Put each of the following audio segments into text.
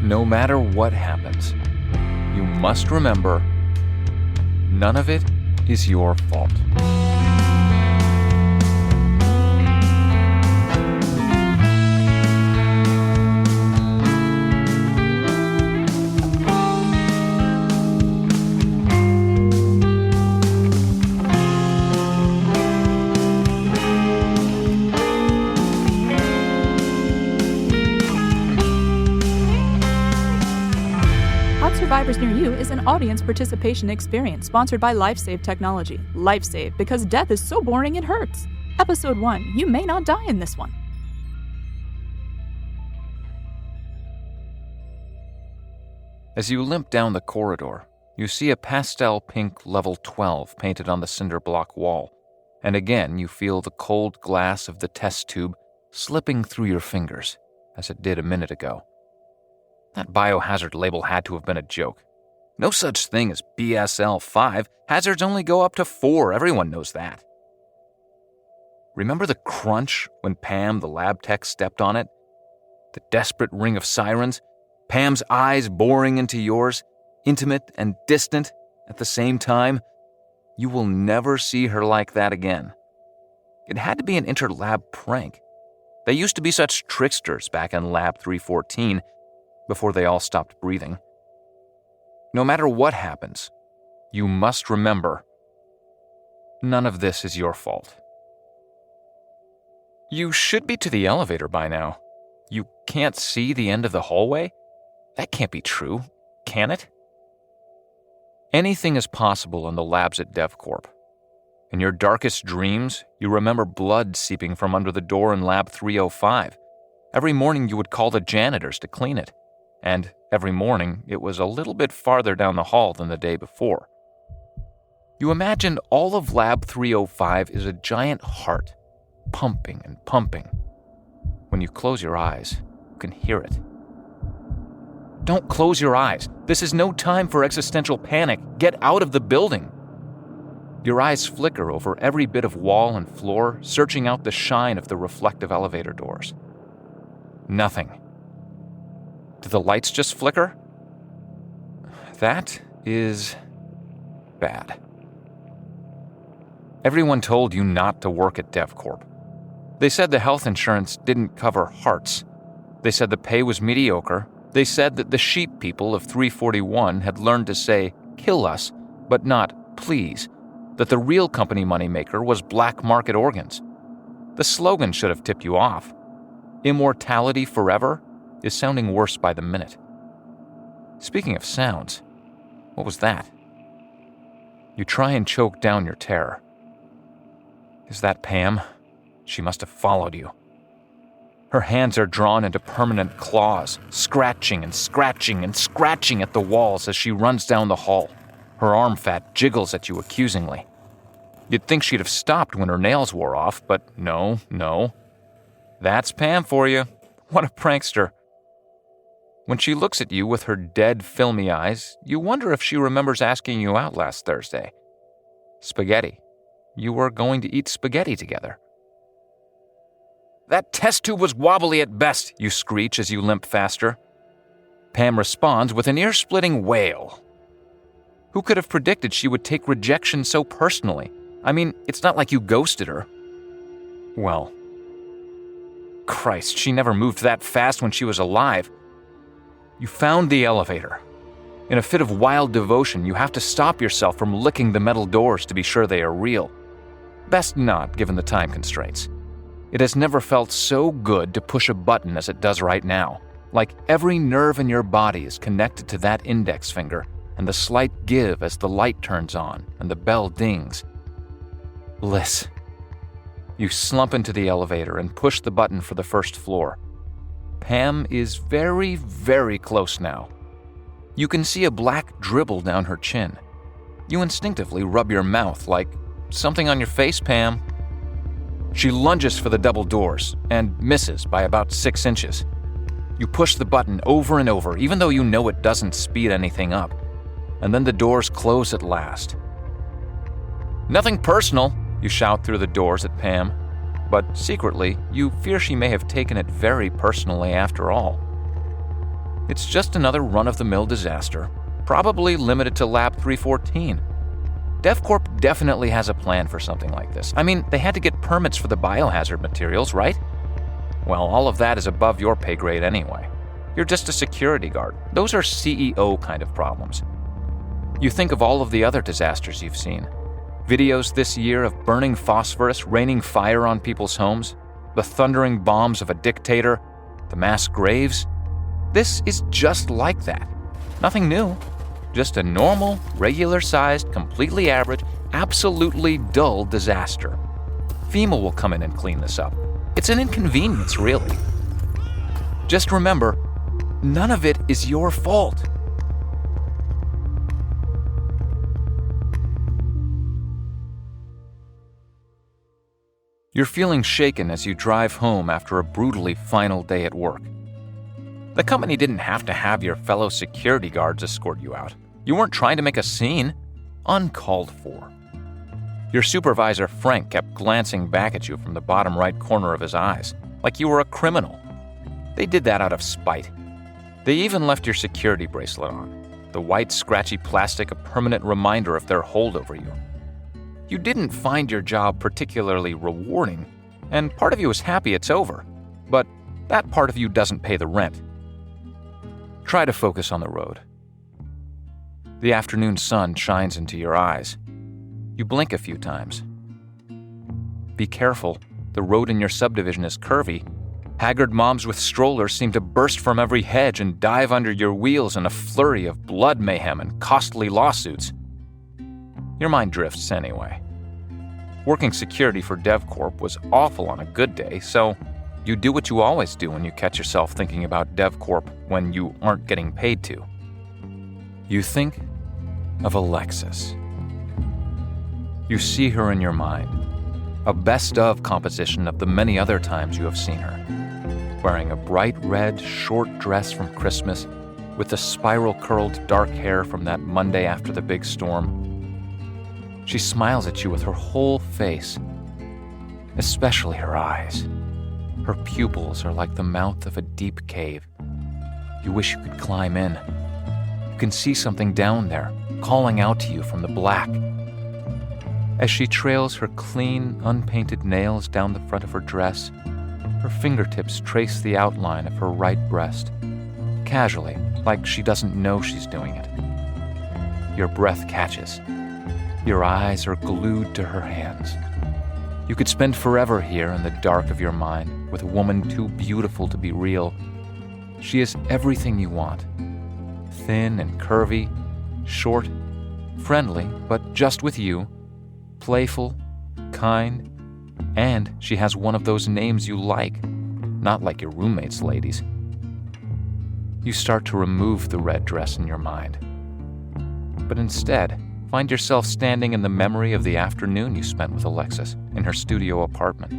No matter what happens, you must remember, none of it is your fault. Survivors Near You is an audience participation experience sponsored by LifeSave Technology. LifeSave, because death is so boring it hurts. Episode 1, you may not die in this one. As you limp down the corridor, you see a pastel pink level 12 painted on the cinder block wall, and again you feel the cold glass of the test tube slipping through your fingers, as it did a minute ago. That biohazard label had to have been a joke. No such thing as BSL-5. Hazards only go up to 4. Everyone knows that. Remember the crunch when Pam, the lab tech, stepped on it? The desperate ring of sirens? Pam's eyes boring into yours, intimate and distant at the same time? You will never see her like that again. It had to be an inter-lab prank. They used to be such tricksters back in Lab 314, before they all stopped breathing. No matter what happens, you must remember, none of this is your fault. You should be to the elevator by now. You can't see the end of the hallway? That can't be true, can it? Anything is possible in the labs at DevCorp. In your darkest dreams, you remember blood seeping from under the door in Lab 305. Every morning you would call the janitors to clean it. And every morning, it was a little bit farther down the hall than the day before. You imagine all of Lab 305 is a giant heart, pumping and pumping. When you close your eyes, you can hear it. Don't close your eyes. This is no time for existential panic. Get out of the building. Your eyes flicker over every bit of wall and floor, searching out the shine of the reflective elevator doors. Nothing. Do the lights just flicker? That is bad. Everyone told you not to work at DevCorp. They said the health insurance didn't cover hearts. They said the pay was mediocre. They said that the sheep people of 341 had learned to say, kill us, but not please. That the real company moneymaker was black market organs. The slogan should have tipped you off. Immortality forever is sounding worse by the minute. Speaking of sounds, what was that? You try and choke down your terror. Is that Pam? She must have followed you. Her hands are drawn into permanent claws, scratching and scratching and scratching at the walls as she runs down the hall. Her arm fat jiggles at you accusingly. You'd think she'd have stopped when her nails wore off, but no. That's Pam for you. What a prankster. When she looks at you with her dead, filmy eyes, you wonder if she remembers asking you out last Thursday. Spaghetti. You were going to eat spaghetti together. That test tube was wobbly at best, you screech as you limp faster. Pam responds with an ear-splitting wail. Who could have predicted she would take rejection so personally? I mean, it's not like you ghosted her. Well, Christ, she never moved that fast when she was alive. You found the elevator. In a fit of wild devotion, you have to stop yourself from licking the metal doors to be sure they are real. Best not, given the time constraints. It has never felt so good to push a button as it does right now. Like every nerve in your body is connected to that index finger, and the slight give as the light turns on and the bell dings. Bliss. You slump into the elevator and push the button for the first floor. Pam is very, very close now. You can see a black dribble down her chin. You instinctively rub your mouth like, something on your face, Pam. She lunges for the double doors and misses by about 6 inches. You push the button over and over, even though you know it doesn't speed anything up. And then the doors close at last. Nothing personal, you shout through the doors at Pam. But secretly, you fear she may have taken it very personally after all. It's just another run-of-the-mill disaster, probably limited to Lab 314. DevCorp definitely has a plan for something like this. I mean, they had to get permits for the biohazard materials, right? Well, all of that is above your pay grade anyway. You're just a security guard. Those are CEO kind of problems. You think of all of the other disasters you've seen. Videos this year of burning phosphorus raining fire on people's homes, the thundering bombs of a dictator, the mass graves. This is just like that. Nothing new. Just a normal, regular-sized, completely average, absolutely dull disaster. FEMA will come in and clean this up. It's an inconvenience, really. Just remember, none of it is your fault. You're feeling shaken as you drive home after a brutally final day at work. The company didn't have to have your fellow security guards escort you out. You weren't trying to make a scene. Uncalled for. Your supervisor, Frank, kept glancing back at you from the bottom right corner of his eyes, like you were a criminal. They did that out of spite. They even left your security bracelet on, the white, scratchy plastic a permanent reminder of their hold over you. You didn't find your job particularly rewarding, and part of you is happy it's over, but that part of you doesn't pay the rent. Try to focus on the road. The afternoon sun shines into your eyes. You blink a few times. Be careful, the road in your subdivision is curvy. Haggard moms with strollers seem to burst from every hedge and dive under your wheels in a flurry of blood mayhem and costly lawsuits. Your mind drifts anyway. Working security for DevCorp was awful on a good day, so you do what you always do when you catch yourself thinking about DevCorp when you aren't getting paid to. You think of Alexis. You see her in your mind, a best-of composition of the many other times you have seen her, wearing a bright red short dress from Christmas with the spiral-curled dark hair from that Monday after the big storm. She smiles at you with her whole face, especially her eyes. Her pupils are like the mouth of a deep cave. You wish you could climb in. You can see something down there, calling out to you from the black. As she trails her clean, unpainted nails down the front of her dress, her fingertips trace the outline of her right breast, casually, like she doesn't know she's doing it. Your breath catches. Your eyes are glued to her hands. You could spend forever here in the dark of your mind with a woman too beautiful to be real. She is everything you want. Thin and curvy, short, friendly, but just with you, playful, kind, and she has one of those names you like, not like your roommate's ladies. You start to remove the red dress in your mind, but instead find yourself standing in the memory of the afternoon you spent with Alexis in her studio apartment.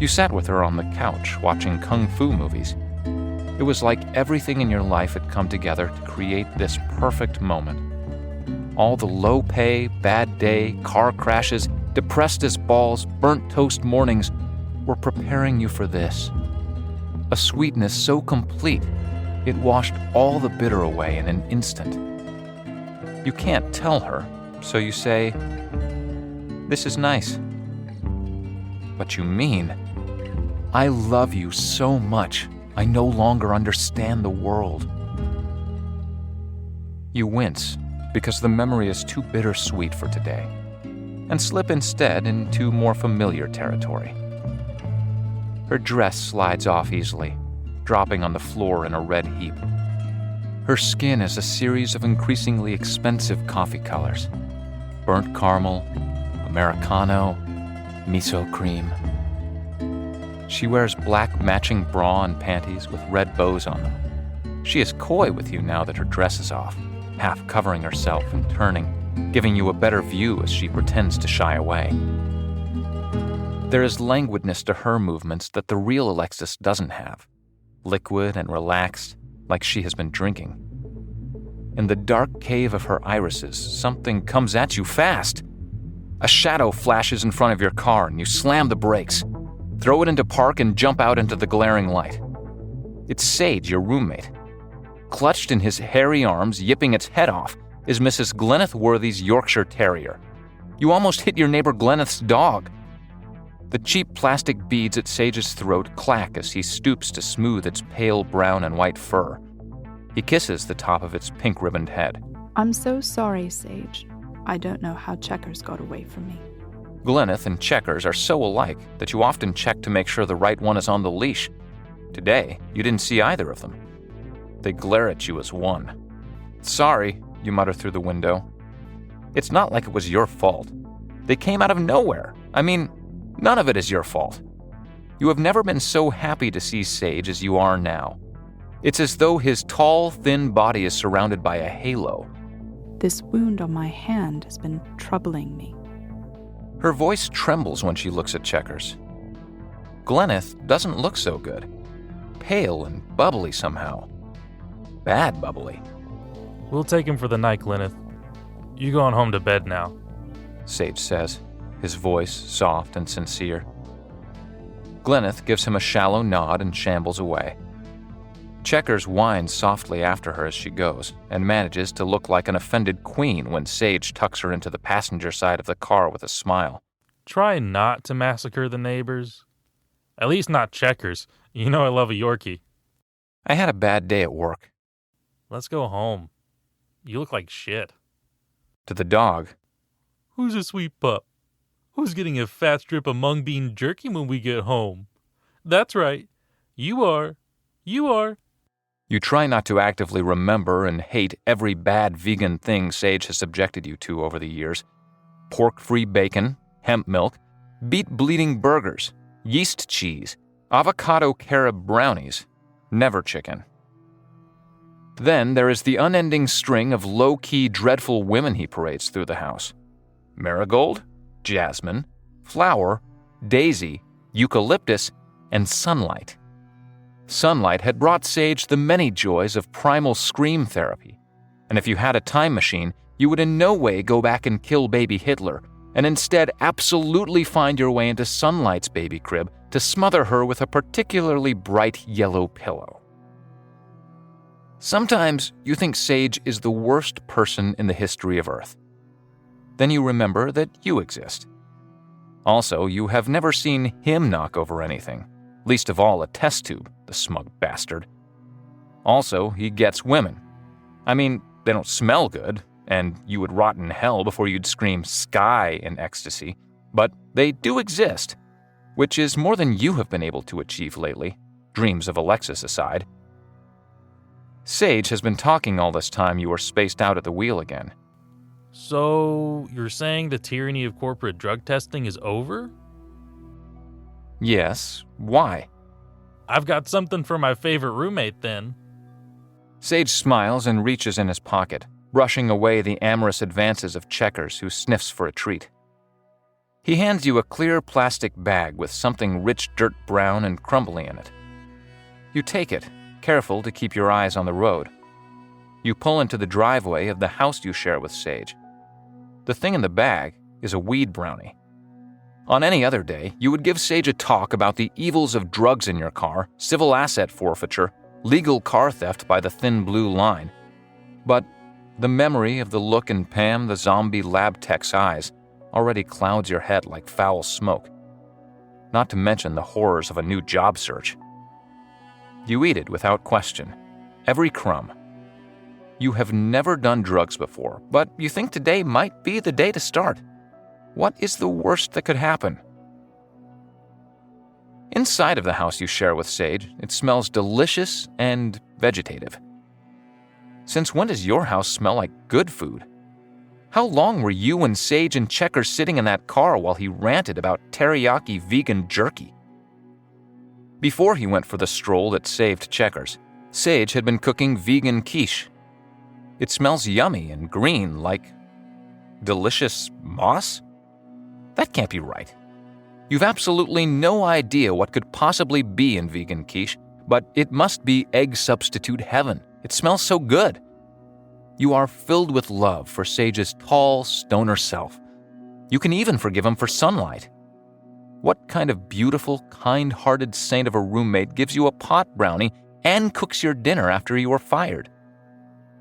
You sat with her on the couch watching kung fu movies. It was like everything in your life had come together to create this perfect moment. All the low pay, bad day, car crashes, depressed as balls, burnt toast mornings were preparing you for this. A sweetness so complete, it washed all the bitter away in an instant. You can't tell her, so you say, "This is nice." But you mean, "I love you so much, I no longer understand the world." You wince because the memory is too bittersweet for today, and slip instead into more familiar territory. Her dress slides off easily, dropping on the floor in a red heap. Her skin is a series of increasingly expensive coffee colors: burnt caramel, Americano, miso cream. She wears black matching bra and panties with red bows on them. She is coy with you now that her dress is off, half covering herself and turning, giving you a better view as she pretends to shy away. There is languidness to her movements that the real Alexis doesn't have, liquid and relaxed, like she has been drinking. In the dark cave of her irises, something comes at you fast. A shadow flashes in front of your car and you slam the brakes, throw it into park and jump out into the glaring light. It's Sage, your roommate. Clutched in his hairy arms, yipping its head off, is Mrs. Glenneth Worthy's Yorkshire Terrier. You almost hit your neighbor Glenneth's dog. The cheap plastic beads at Sage's throat clack as he stoops to smooth its pale brown and white fur. He kisses the top of its pink-ribboned head. I'm so sorry, Sage. I don't know how Checkers got away from me. Glenneth and Checkers are so alike that you often check to make sure the right one is on the leash. Today, you didn't see either of them. They glare at you as one. Sorry, you mutter through the window. It's not like it was your fault. They came out of nowhere. I mean, none of it is your fault. You have never been so happy to see Sage as you are now. It's as though his tall, thin body is surrounded by a halo. This wound on my hand has been troubling me. Her voice trembles when she looks at Checkers. Glenneth doesn't look so good. Pale and bubbly somehow. Bad bubbly. We'll take him for the night, Glenneth. You going home to bed now, Sage says, his voice soft and sincere. Glenneth gives him a shallow nod and shambles away. Checkers whines softly after her as she goes, and manages to look like an offended queen when Sage tucks her into the passenger side of the car with a smile. Try not to massacre the neighbors. At least not Checkers. You know I love a Yorkie. I had a bad day at work. Let's go home. You look like shit. To the dog. Who's a sweet pup? Who's getting a fat strip of mung bean jerky when we get home? That's right. You are. You are. You try not to actively remember and hate every bad vegan thing Sage has subjected you to over the years. Pork-free bacon, hemp milk, beet-bleeding burgers, yeast cheese, avocado carob brownies, never chicken. Then there is the unending string of low-key, dreadful women he parades through the house. Marigold, jasmine, flower, daisy, eucalyptus, and sunlight. Sunlight had brought Sage the many joys of primal scream therapy, and if you had a time machine, you would in no way go back and kill baby Hitler, and instead absolutely find your way into Sunlight's baby crib to smother her with a particularly bright yellow pillow. Sometimes you think Sage is the worst person in the history of Earth. Then you remember that you exist. Also, you have never seen him knock over anything, least of all a test tube, the smug bastard. Also, he gets women. I mean, they don't smell good, and you would rot in hell before you'd scream "sky" in ecstasy, but they do exist, which is more than you have been able to achieve lately, dreams of Alexis aside. Sage has been talking all this time you were spaced out at the wheel again. So, you're saying the tyranny of corporate drug testing is over? Yes, why? I've got something for my favorite roommate then. Sage smiles and reaches in his pocket, brushing away the amorous advances of Checkers, who sniffs for a treat. He hands you a clear plastic bag with something rich dirt brown and crumbly in it. You take it, careful to keep your eyes on the road. You pull into the driveway of the house you share with Sage. The thing in the bag is a weed brownie. On any other day, you would give Sage a talk about the evils of drugs in your car, civil asset forfeiture, legal car theft by the thin blue line. But the memory of the look in Pam the zombie lab tech's eyes already clouds your head like foul smoke. Not to mention the horrors of a new job search. You eat it without question, every crumb. You have never done drugs before, but you think today might be the day to start. What is the worst that could happen? Inside of the house you share with Sage, it smells delicious and vegetative. Since when does your house smell like good food? How long were you and Sage and Checkers sitting in that car while he ranted about teriyaki vegan jerky? Before he went for the stroll that saved Checkers, Sage had been cooking vegan quiche. It smells yummy and green like delicious moss? That can't be right. You've absolutely no idea what could possibly be in vegan quiche, but it must be egg substitute heaven. It smells so good. You are filled with love for Sage's tall, stoner self. You can even forgive him for Sunlight. What kind of beautiful, kind-hearted saint of a roommate gives you a pot brownie and cooks your dinner after you are fired.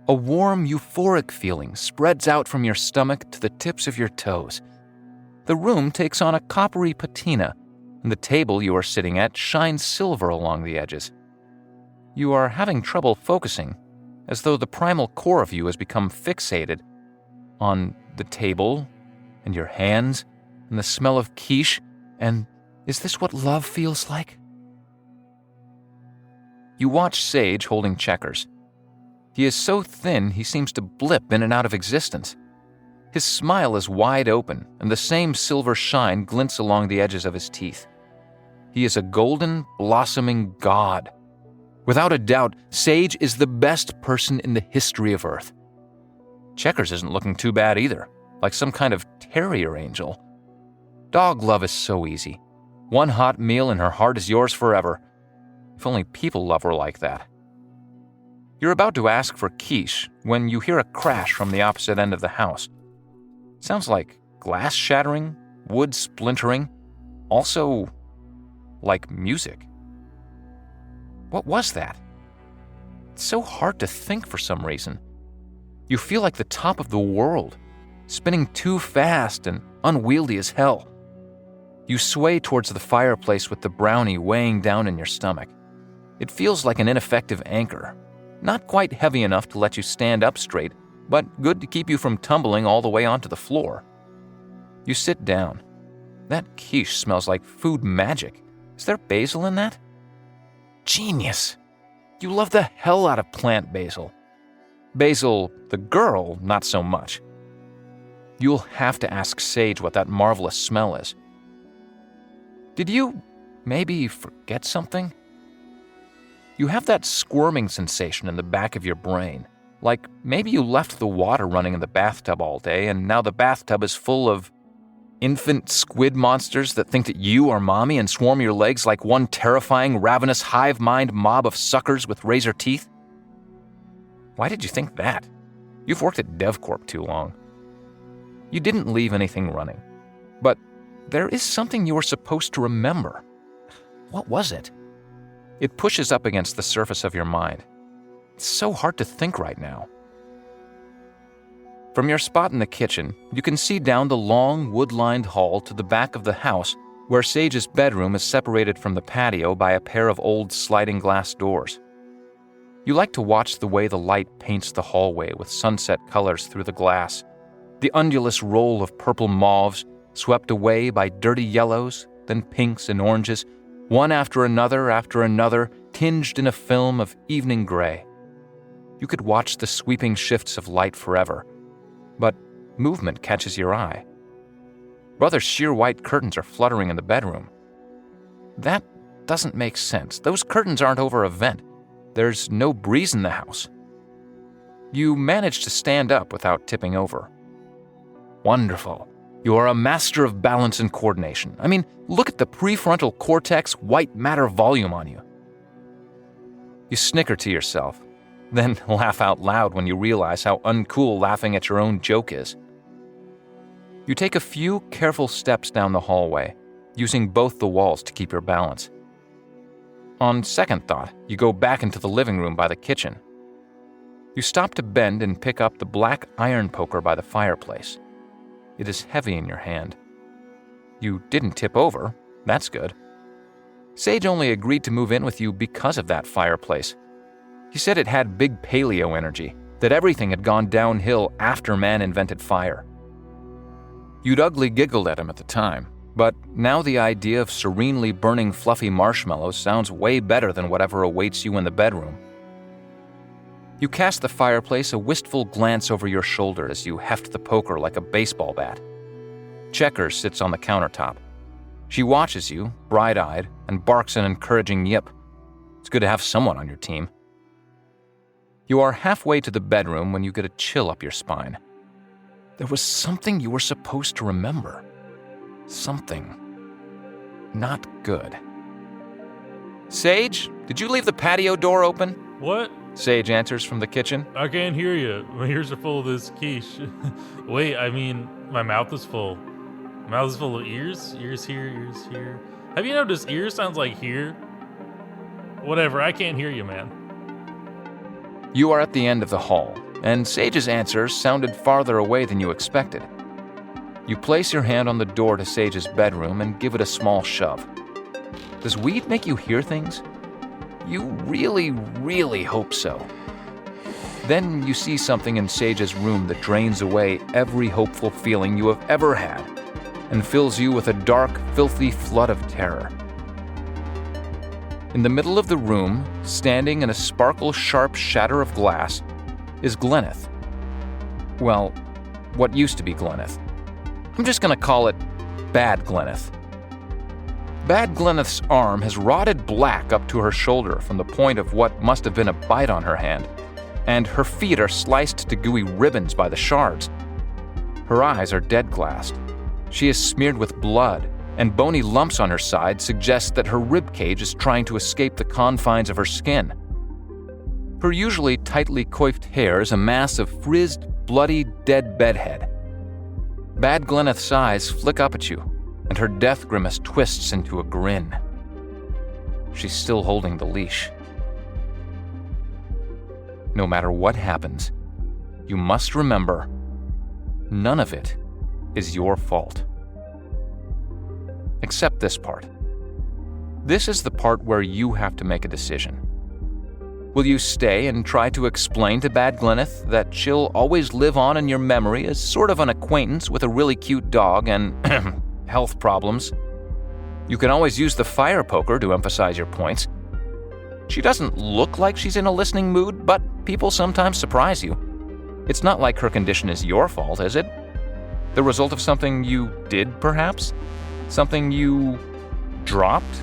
A warm, euphoric feeling spreads out from your stomach to the tips of your toes. The room takes on a coppery patina, and the table you are sitting at shines silver along the edges. You are having trouble focusing, as though the primal core of you has become fixated on the table and your hands and the smell of quiche, and is this what love feels like? You watch Sage holding checkers. He is so thin he seems to blip in and out of existence. His smile is wide open, and the same silver shine glints along the edges of his teeth. He is a golden, blossoming god. Without a doubt, Sage is the best person in the history of Earth. Checkers isn't looking too bad either, like some kind of terrier angel. Dog love is so easy. One hot meal and her heart is yours forever. If only people love her like that. You're about to ask for quiche when you hear a crash from the opposite end of the house. It sounds like glass shattering, wood splintering, also like music. What was that? It's so hard to think for some reason. You feel like the top of the world, spinning too fast and unwieldy as hell. You sway towards the fireplace with the brownie weighing down in your stomach. It feels like an ineffective anchor, not quite heavy enough to let you stand up straight, but good to keep you from tumbling all the way onto the floor. You sit down. That quiche smells like food magic. Is there basil in that? Genius! You love the hell out of plant basil. Basil, the girl, not so much. You'll have to ask Sage what that marvelous smell is. Did you maybe forget something? You have that squirming sensation in the back of your brain, like maybe you left the water running in the bathtub all day and now the bathtub is full of infant squid monsters that think that you are mommy and swarm your legs like one terrifying, ravenous, hive-mind mob of suckers with razor teeth? Why did you think that? You've worked at DevCorp too long. You didn't leave anything running, but there is something you were supposed to remember. What was it? It pushes up against the surface of your mind. It's so hard to think right now. From your spot in the kitchen, you can see down the long, wood-lined hall to the back of the house, where Sage's bedroom is separated from the patio by a pair of old sliding glass doors. You like to watch the way the light paints the hallway with sunset colors through the glass, the undulous roll of purple mauves swept away by dirty yellows, then pinks and oranges, one after another, tinged in a film of evening gray. You could watch the sweeping shifts of light forever, but movement catches your eye. Rather sheer white curtains are fluttering in the bedroom. That doesn't make sense. Those curtains aren't over a vent. There's no breeze in the house. You manage to stand up without tipping over. Wonderful. You are a master of balance and coordination. I mean, look at the prefrontal cortex white matter volume on you. You snicker to yourself, then laugh out loud when you realize how uncool laughing at your own joke is. You take a few careful steps down the hallway, using both the walls to keep your balance. On second thought, you go back into the living room by the kitchen. You stop to bend and pick up the black iron poker by the fireplace. It is heavy in your hand. You didn't tip over. That's good. Sage only agreed to move in with you because of that fireplace. He said it had big paleo energy, that everything had gone downhill after man invented fire. You'd ugly giggled at him at the time, but now the idea of serenely burning fluffy marshmallows sounds way better than whatever awaits you in the bedroom. You cast the fireplace a wistful glance over your shoulder as you heft the poker like a baseball bat. Checkers sits on the countertop. She watches you, bright-eyed, and barks an encouraging yip. It's good to have someone on your team. You are halfway to the bedroom when you get a chill up your spine. There was something you were supposed to remember. Something not good. Sage, did you leave the patio door open? What? Sage answers from the kitchen. I can't hear you. My ears are full of this quiche. Wait, I mean, my mouth is full. My mouth is full of ears? Ears here, ears here. Have you noticed ears sounds like here? Whatever, I can't hear you, man. You are at the end of the hall, and Sage's answers sounded farther away than you expected. You place your hand on the door to Sage's bedroom and give it a small shove. Does weed make you hear things? You really, really hope so. Then you see something in Sage's room that drains away every hopeful feeling you have ever had and fills you with a dark, filthy flood of terror. In the middle of the room, standing in a sparkle-sharp shatter of glass, is Glenneth. Well, what used to be Glenneth. I'm just going to call it Bad Glenneth. Bad Glenneth's arm has rotted black up to her shoulder from the point of what must have been a bite on her hand, and her feet are sliced to gooey ribbons by the shards. Her eyes are dead-glassed. She is smeared with blood, and bony lumps on her side suggest that her ribcage is trying to escape the confines of her skin. Her usually tightly coiffed hair is a mass of frizzed, bloody, dead bedhead. Bad Glenneth's eyes flick up at you, and her death grimace twists into a grin. She's still holding the leash. No matter what happens, you must remember, none of it is your fault. Except this part. This is the part where you have to make a decision. Will you stay and try to explain to Bad Glenneth that she'll always live on in your memory as sort of an acquaintance with a really cute dog and health problems? You can always use the fire poker to emphasize your points. She doesn't look like she's in a listening mood, but people sometimes surprise you. It's not like her condition is your fault, is it? The result of something you did, perhaps? Something you dropped?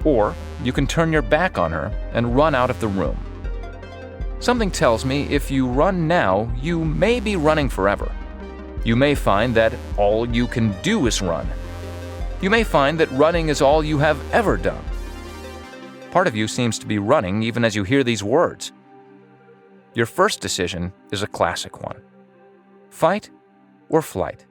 Or you can turn your back on her and run out of the room. Something tells me if you run now, you may be running forever. You may find that all you can do is run. You may find that running is all you have ever done. Part of you seems to be running even as you hear these words. Your first decision is a classic one. Fight or flight?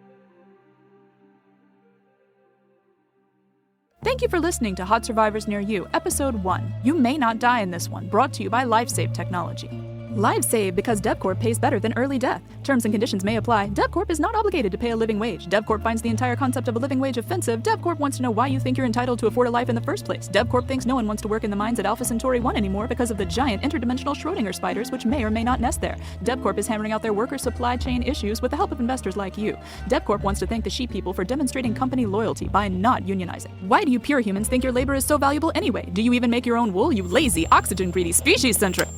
Thank you for listening to Hot Survivors Near You, Episode 1. You may not die in this one, brought to you by LifeSave Technology. LifeSave because DevCorp pays better than early death. Terms and conditions may apply. DevCorp is not obligated to pay a living wage. DevCorp finds the entire concept of a living wage offensive. DevCorp wants to know why you think you're entitled to afford a life in the first place. DevCorp thinks no one wants to work in the mines at Alpha Centauri 1 anymore because of the giant interdimensional Schrodinger spiders which may or may not nest there. DevCorp is hammering out their worker supply chain issues with the help of investors like you. DevCorp wants to thank the sheep people for demonstrating company loyalty by not unionizing. Why do you pure humans think your labor is so valuable anyway? Do you even make your own wool, you lazy, oxygen-greedy, species-centric?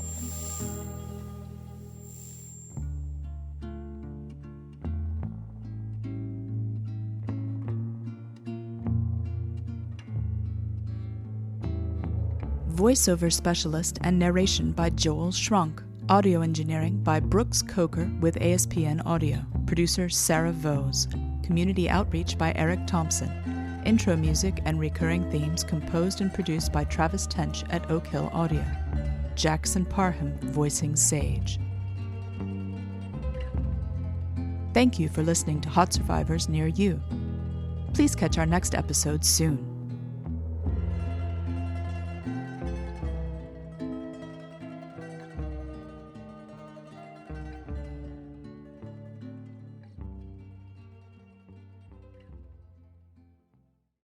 Voiceover specialist and narration by Joel Schrunk. Audio engineering by Brooks Coker with ASPN Audio. Producer Sarah Vose. Community outreach by Eric Thompson. Intro music and recurring themes composed and produced by Travis Tench at Oak Hill Audio. Jackson Parham voicing Sage. Thank you for listening to Hot Survivors Near You. Please catch our next episode soon.